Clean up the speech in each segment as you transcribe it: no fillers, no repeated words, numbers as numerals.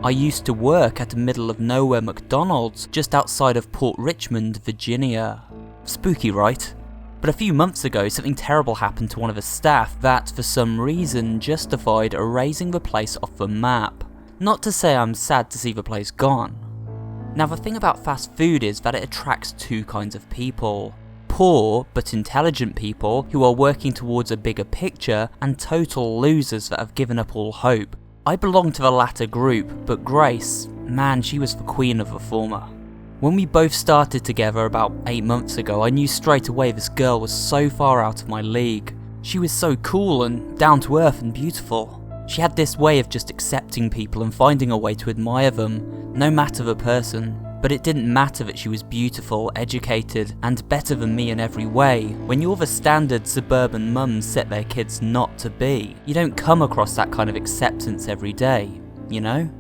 I used to work at a middle-of-nowhere McDonald's just outside of Port Richmond, Virginia. Spooky, right? But a few months ago, something terrible happened to one of the staff that, for some reason, justified erasing the place off the map. Not to say I'm sad to see the place gone. Now, the thing about fast food is that it attracts two kinds of people. Poor, but intelligent people who are working towards a bigger picture, and total losers that have given up all hope. I belong to the latter group, but Grace, man, she was the queen of the former. When we both started together about 8 months ago, I knew straight away this girl was so far out of my league. She was so cool and down to earth and beautiful. She had this way of just accepting people and finding a way to admire them, no matter the person. But it didn't matter that she was beautiful, educated, and better than me in every way. When you're the standard suburban mums set their kids not to be, you don't come across that kind of acceptance every day, you know?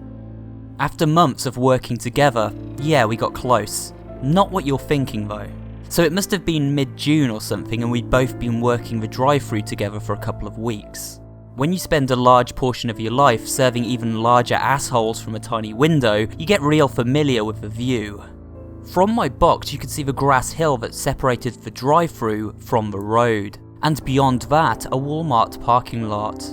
After months of working together, yeah, we got close. Not what you're thinking though. So it must have been mid-June or something, and we'd both been working the drive-thru together for a couple of weeks. When you spend a large portion of your life serving even larger assholes from a tiny window, you get real familiar with the view. From my box you could see the grass hill that separated the drive-thru from the road, and beyond that a Walmart parking lot.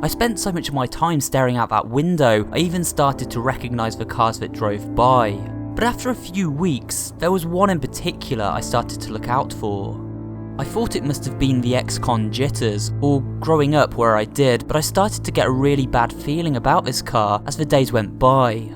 I spent so much of my time staring out that window, I even started to recognise the cars that drove by. But after a few weeks, there was one in particular I started to look out for. I thought it must have been the ex-con jitters, or growing up where I did, but I started to get a really bad feeling about this car as the days went by.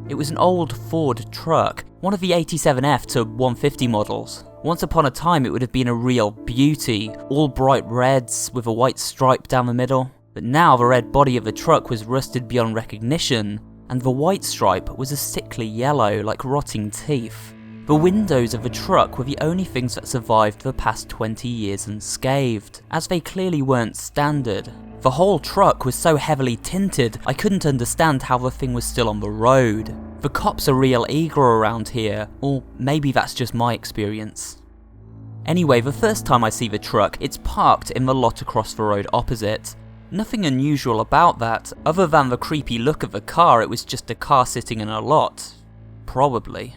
It was an old Ford truck, one of the 87F to 150 models. Once upon a time it would have been a real beauty, all bright reds with a white stripe down the middle. But now the red body of the truck was rusted beyond recognition, and the white stripe was a sickly yellow like rotting teeth. The windows of the truck were the only things that survived the past 20 years unscathed, as they clearly weren't standard. The whole truck was so heavily tinted, I couldn't understand how the thing was still on the road. The cops are real eager around here, or maybe that's just my experience. Anyway, the first time I see the truck, it's parked in the lot across the road opposite. Nothing unusual about that, other than the creepy look of the car. It was just a car sitting in a lot. Probably.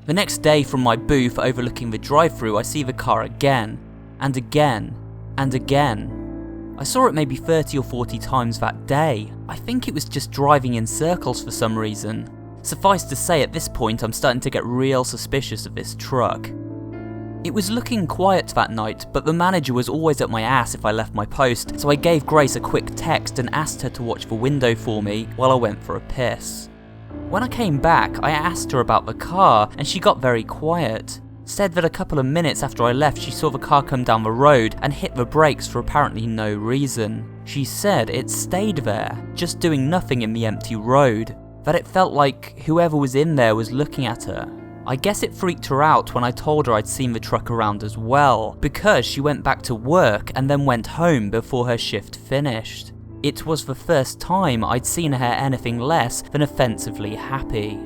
The next day from my booth overlooking the drive-thru, I see the car again, and again, and again. I saw it maybe 30 or 40 times that day. I think it was just driving in circles for some reason. Suffice to say, at this point I'm starting to get real suspicious of this truck. It was looking quiet that night, but the manager was always at my ass if I left my post, so I gave Grace a quick text and asked her to watch the window for me while I went for a piss. When I came back, I asked her about the car, and she got very quiet. Said that a couple of minutes after I left, she saw the car come down the road and hit the brakes for apparently no reason. She said it stayed there, just doing nothing in the empty road. That it felt like whoever was in there was looking at her. I guess it freaked her out when I told her I'd seen the truck around as well, because she went back to work and then went home before her shift finished. It was the first time I'd seen her anything less than offensively happy.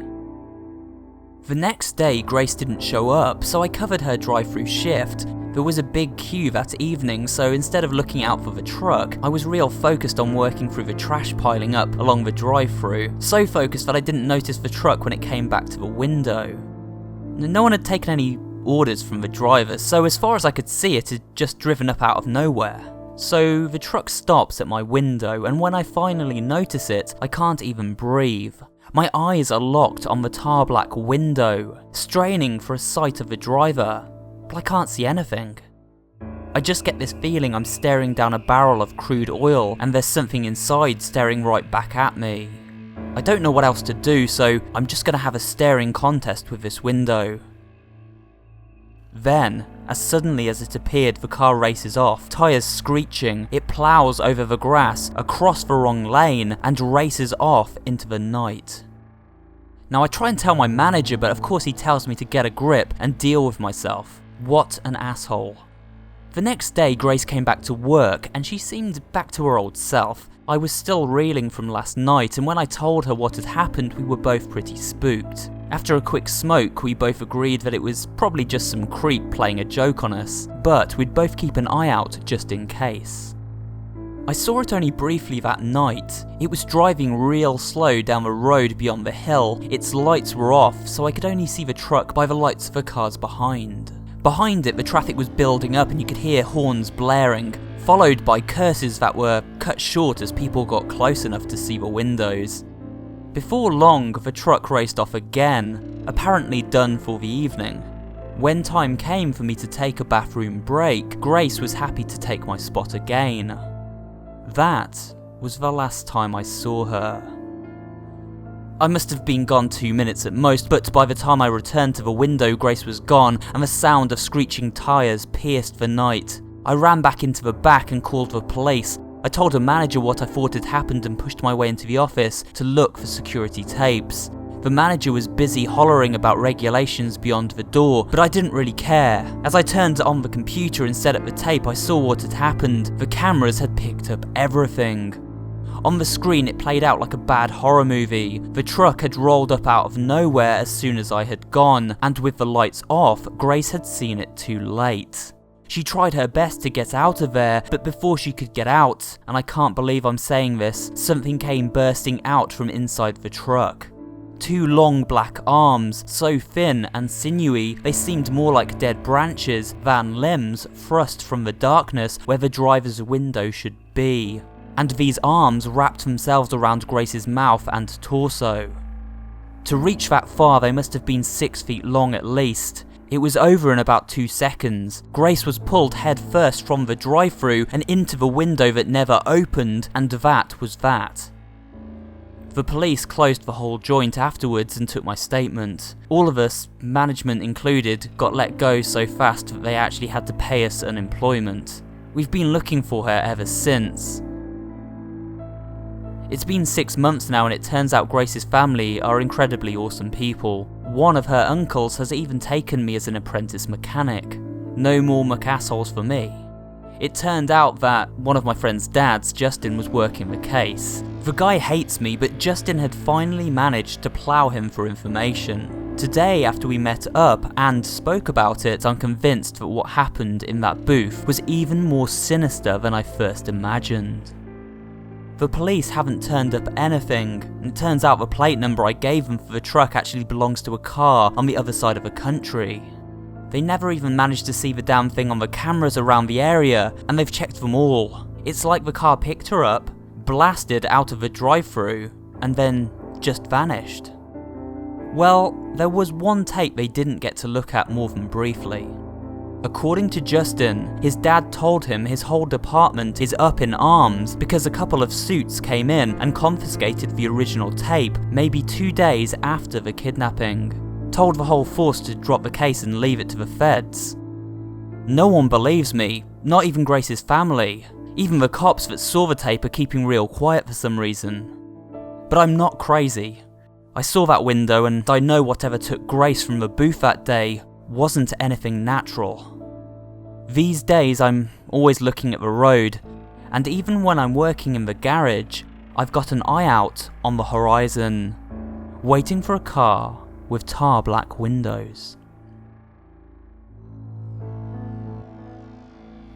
The next day, Grace didn't show up, so I covered her drive-thru shift. There was a big queue that evening, so instead of looking out for the truck, I was real focused on working through the trash piling up along the drive-thru. So focused that I didn't notice the truck when it came back to the window. No one had taken any orders from the driver, so as far as I could see it had just driven up out of nowhere. So the truck stops at my window, and when I finally notice it, I can't even breathe. My eyes are locked on the tar black window, straining for a sight of the driver, but I can't see anything. I just get this feeling I'm staring down a barrel of crude oil, and there's something inside staring right back at me. I don't know what else to do, so I'm just gonna have a staring contest with this window. Then, as suddenly as it appeared, the car races off, tyres screeching. It ploughs over the grass, across the wrong lane, and races off into the night. Now I try and tell my manager, but of course he tells me to get a grip and deal with myself. What an asshole. The next day, Grace came back to work, and she seemed back to her old self. I was still reeling from last night, and when I told her what had happened, we were both pretty spooked. After a quick smoke, we both agreed that it was probably just some creep playing a joke on us, but we'd both keep an eye out just in case. I saw it only briefly that night. It was driving real slow down the road beyond the hill. Its lights were off, so I could only see the truck by the lights of the cars behind. Behind it, the traffic was building up and you could hear horns blaring, followed by curses that were cut short as people got close enough to see the windows. Before long, the truck raced off again, apparently done for the evening. When time came for me to take a bathroom break, Grace was happy to take my spot again. That was the last time I saw her. I must have been gone 2 minutes at most, but by the time I returned to the window, Grace was gone, and the sound of screeching tyres pierced the night. I ran back into the back and called the police. I told the manager what I thought had happened and pushed my way into the office to look for security tapes. The manager was busy hollering about regulations beyond the door, but I didn't really care. As I turned on the computer and set up the tape, I saw what had happened. The cameras had picked up everything. On the screen it played out like a bad horror movie. The truck had rolled up out of nowhere as soon as I had gone, and with the lights off, Grace had seen it too late. She tried her best to get out of there, but before she could get out, and I can't believe I'm saying this, something came bursting out from inside the truck. 2 long black arms, so thin and sinewy they seemed more like dead branches than limbs thrust from the darkness where the driver's window should be. And these arms wrapped themselves around Grace's mouth and torso. To reach that far they must have been 6 feet long at least. It was over in about 2 seconds. Grace was pulled head first from the drive-thru and into the window that never opened, and that was that. The police closed the whole joint afterwards and took my statement. All of us, management included, got let go so fast that they actually had to pay us unemployment. We've been looking for her ever since. It's been 6 months now and it turns out Grace's family are incredibly awesome people. One of her uncles has even taken me as an apprentice mechanic. No more McAssholes for me. It turned out that one of my friend's dads, Justin, was working the case. The guy hates me, but Justin had finally managed to plough him for information. Today, after we met up and spoke about it, I'm convinced that what happened in that booth was even more sinister than I first imagined. The police haven't turned up anything, and it turns out the plate number I gave them for the truck actually belongs to a car on the other side of the country. They never even managed to see the damn thing on the cameras around the area, and they've checked them all. It's like the car picked her up, blasted out of the drive-thru, and then just vanished. Well, there was one tape they didn't get to look at more than briefly. According to Justin, his dad told him his whole department is up in arms because a couple of suits came in and confiscated the original tape maybe 2 days after the kidnapping. Told the whole force to drop the case and leave it to the feds. No one believes me, not even Grace's family. Even the cops that saw the tape are keeping real quiet for some reason. But I'm not crazy. I saw that window and I know whatever took Grace from the booth that day wasn't anything natural. These days I'm always looking at the road, and even when I'm working in the garage, I've got an eye out on the horizon, waiting for a car with tar black windows.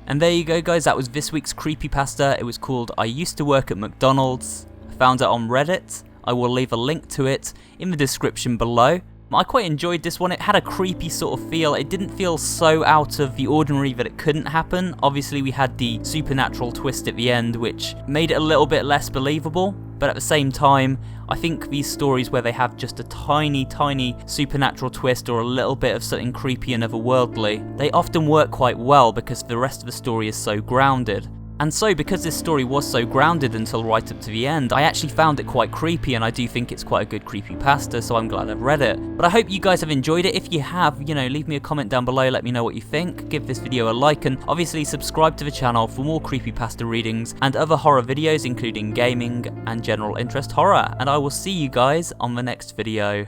And there you go guys, that was this week's creepypasta. It was called I Used to Work at McDonald's. I found it on Reddit. I will leave a link to it in the description below. I quite enjoyed this one. It had a creepy sort of feel. It didn't feel so out of the ordinary that it couldn't happen. Obviously we had the supernatural twist at the end, which made it a little bit less believable, but at the same time, I think these stories where they have just a tiny supernatural twist or a little bit of something creepy and otherworldly, they often work quite well because the rest of the story is so grounded. And so, because this story was so grounded until right up to the end, I actually found it quite creepy, and I do think it's quite a good creepypasta, so I'm glad I've read it. But I hope you guys have enjoyed it. If you have, leave me a comment down below, let me know what you think, give this video a like, and obviously subscribe to the channel for more creepypasta readings and other horror videos, including gaming and general interest horror. And I will see you guys on the next video.